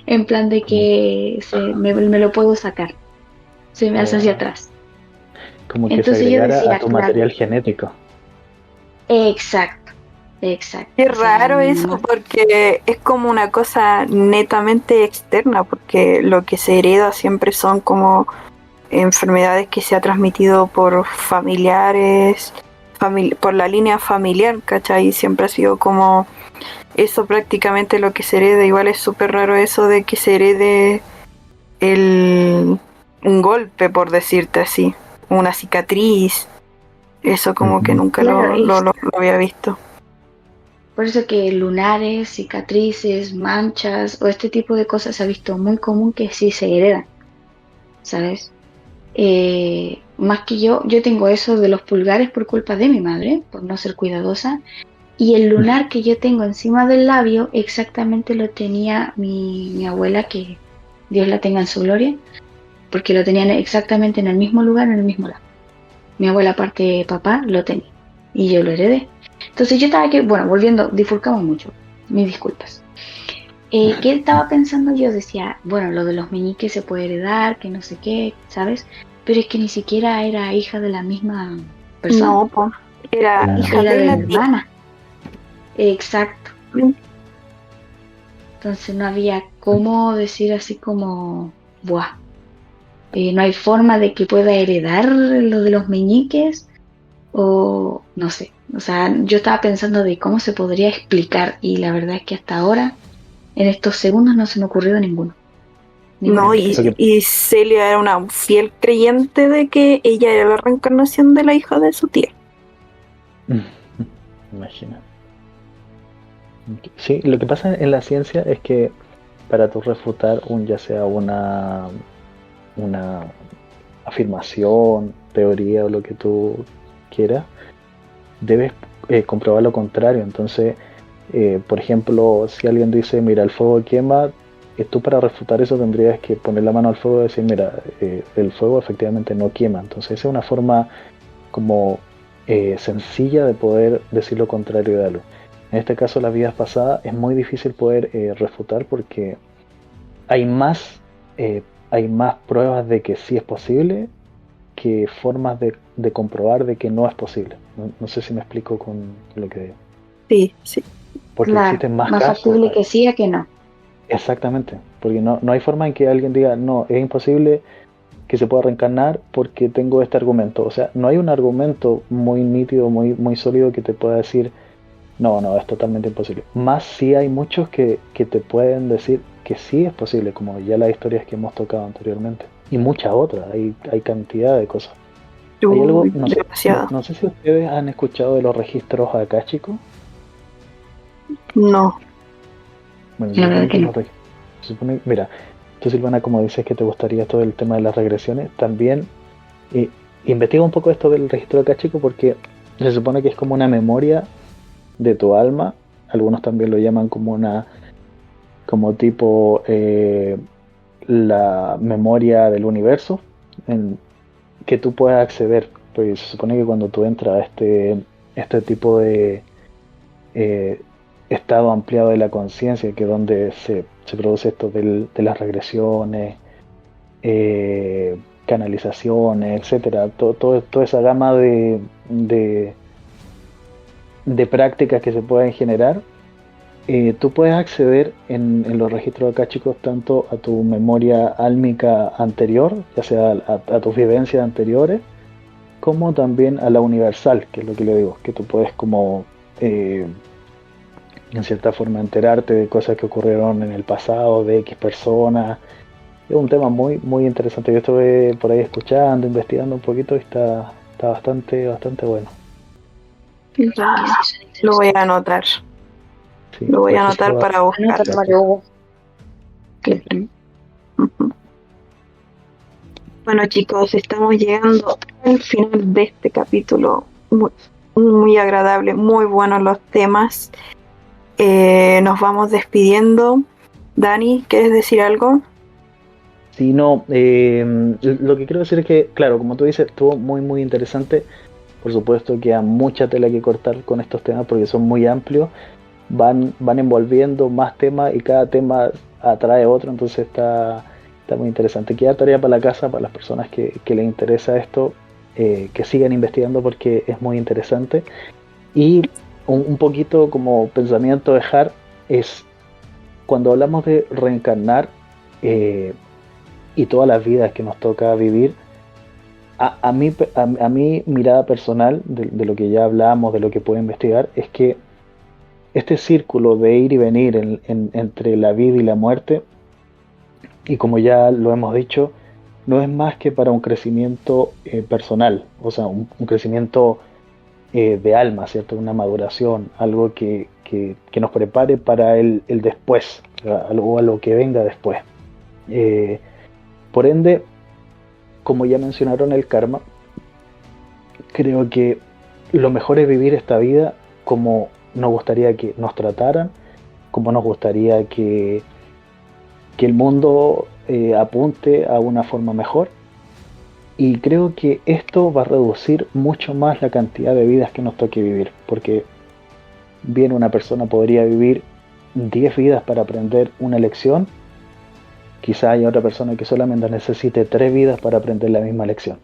En plan de que me lo puedo sacar. Se me hace hacia atrás. Como que entonces se agregara a tu material genético. Exacto. Qué raro eso, porque es como una cosa netamente externa, porque lo que se hereda siempre son como enfermedades que se ha transmitido por familiares, por la línea familiar, ¿cachai? Siempre ha sido como eso prácticamente lo que se hereda. Igual es súper raro eso de que se herede un golpe, por decirte así, una cicatriz. Eso como que nunca lo había visto. Por eso que lunares, cicatrices, manchas o este tipo de cosas se ha visto muy común que sí se heredan, ¿sabes? Más que yo tengo eso de los pulgares por culpa de mi madre, por no ser cuidadosa, y el lunar que yo tengo encima del labio exactamente lo tenía mi abuela, que Dios la tenga en su gloria, porque lo tenían exactamente en el mismo lugar, en el mismo lado. Mi abuela, aparte de papá, lo tenía y yo lo heredé. Entonces yo estaba aquí, bueno, volviendo, difulcamos mucho, mis disculpas. ¿Qué estaba pensando yo? Decía, bueno, lo de los meñiques se puede heredar, que no sé qué, ¿sabes? Pero es que ni siquiera era hija de la misma persona. No, pues, era hija de la hermana. Exacto. Entonces no había cómo decir así como, buah, no hay forma de que pueda heredar lo de los meñiques, o no sé. O sea, yo estaba pensando de cómo se podría explicar y la verdad es que hasta ahora, en estos segundos, no se me ha ocurrido ninguno. No, y Celia era una fiel creyente de que ella era la reencarnación de la hija de su tía. Imagina. Sí, lo que pasa en la ciencia es que para tú refutar ya sea una afirmación, teoría o lo que tú quieras, debes comprobar lo contrario. Entonces, por ejemplo, si alguien dice, mira, el fuego quema, tú para refutar eso tendrías que poner la mano al fuego y decir, mira, el fuego efectivamente no quema. Entonces, esa es una forma como sencilla de poder decir lo contrario de algo. En este caso, las vidas pasadas es muy difícil poder refutar porque hay más, hay más pruebas de que sí es posible que formas de comprobar de que no es posible. No sé si me explico con lo que digo. Sí, sí. Porque Claro, existen más más casos. factible que sí a que no. Exactamente, porque no hay forma en que alguien diga, no, es imposible que se pueda reencarnar porque tengo este argumento. O sea, no hay un argumento muy nítido, muy sólido que te pueda decir, no, es totalmente imposible. Más sí hay muchos que te pueden decir que sí es posible, como ya las historias que hemos tocado anteriormente. Y muchas otras, hay cantidad de cosas. Hay algo, Demasiado. no sé si ustedes han escuchado de los registros akáshicos. No. Bueno, La verdad que no. se supone, mira, tú Silvana, como dices que te gustaría todo el tema de las regresiones, también investiga un poco esto del registro akáshico porque se supone que es como una memoria de tu alma. Algunos también lo llaman como tipo la memoria del universo en que tú puedas acceder. Pues se supone que cuando tú entras a este tipo de estado ampliado de la conciencia, que es donde se produce esto de las regresiones, canalizaciones, etcétera, toda esa gama de prácticas que se pueden generar, tú puedes acceder en los registros akáshicos tanto a tu memoria álmica anterior, ya sea a tus vivencias anteriores, como también a la universal, que es lo que le digo, que tú puedes como en cierta forma enterarte de cosas que ocurrieron en el pasado, de X personas. Es un tema muy interesante. Yo estuve por ahí escuchando, investigando un poquito y está bastante bueno. Ya, lo voy a anotar. Sí, Lo voy a anotar para buscar. Bueno, chicos, estamos llegando al final de este capítulo. Muy agradable, muy buenos los temas. Nos vamos despidiendo. Dani, ¿quieres decir algo? Sí, no, lo que quiero decir es que, claro, como tú dices, estuvo muy interesante. Por supuesto que hay mucha tela que cortar con estos temas porque son muy amplios. Van envolviendo más temas y cada tema atrae otro, entonces está muy interesante. Queda tarea para la casa, para las personas que les interesa esto, que sigan investigando porque es muy interesante. Y un poquito como pensamiento a dejar es, cuando hablamos de reencarnar y todas las vidas que nos toca vivir, a mí mirada personal de lo que ya hablamos, de lo que puedo investigar, es que este círculo de ir y venir entre la vida y la muerte, y como ya lo hemos dicho, no es más que para un crecimiento personal, o sea, un crecimiento de alma, ¿cierto? Una maduración, algo que nos prepare para el después, algo a lo que venga después. Por ende, como ya mencionaron el karma, creo que lo mejor es vivir esta vida como nos gustaría que nos trataran, como nos gustaría que el mundo apunte a una forma mejor. Y creo que esto va a reducir mucho más la cantidad de vidas que nos toque vivir, porque bien una persona podría vivir 10 vidas para aprender una lección, quizá haya otra persona que solamente necesite 3 vidas para aprender la misma lección.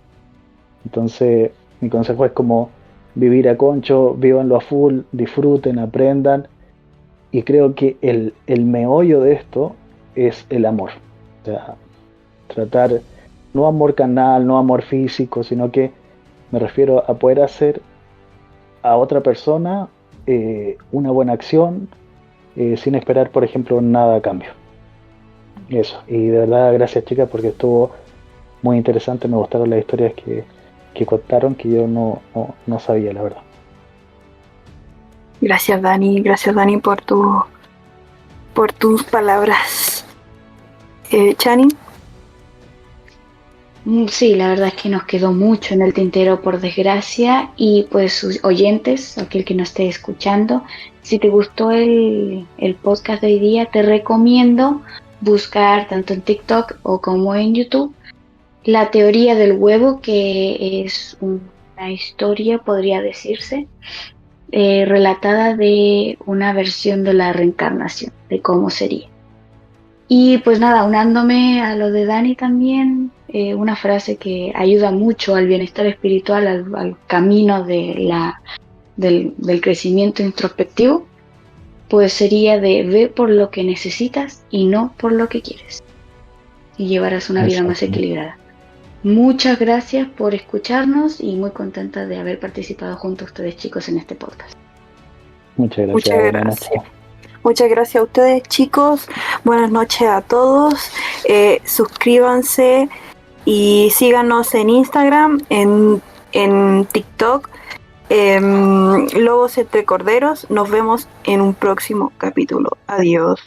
Entonces mi consejo es como vivir a concho, vívanlo a full, disfruten, aprendan, y creo que el meollo de esto es el amor. O sea, tratar, no amor carnal, no amor físico, sino que me refiero a poder hacer a otra persona una buena acción sin esperar, por ejemplo, nada a cambio. Eso, y de verdad gracias, chicas, porque estuvo muy interesante, me gustaron las historias que contaron, que yo no sabía, la verdad. Gracias Dani por tus palabras. Chani. Sí, la verdad es que nos quedó mucho en el tintero, por desgracia, y pues sus oyentes, aquel que nos esté escuchando, si te gustó el podcast de hoy día, te recomiendo buscar tanto en TikTok o como en YouTube La teoría del huevo, que es una historia, podría decirse, relatada de una versión de la reencarnación, de cómo sería. Y pues nada, unándome a lo de Dani también, una frase que ayuda mucho al bienestar espiritual, al camino del crecimiento introspectivo, pues sería de ve por lo que necesitas y no por lo que quieres. Y llevarás una vida más equilibrada. Muchas gracias por escucharnos y muy contenta de haber participado junto a ustedes, chicos, en este podcast. Muchas gracias. Muchas gracias a ustedes, chicos. Buenas noches a todos. Suscríbanse y síganos en Instagram, en TikTok, Lobos entre Corderos. Nos vemos en un próximo capítulo. Adiós.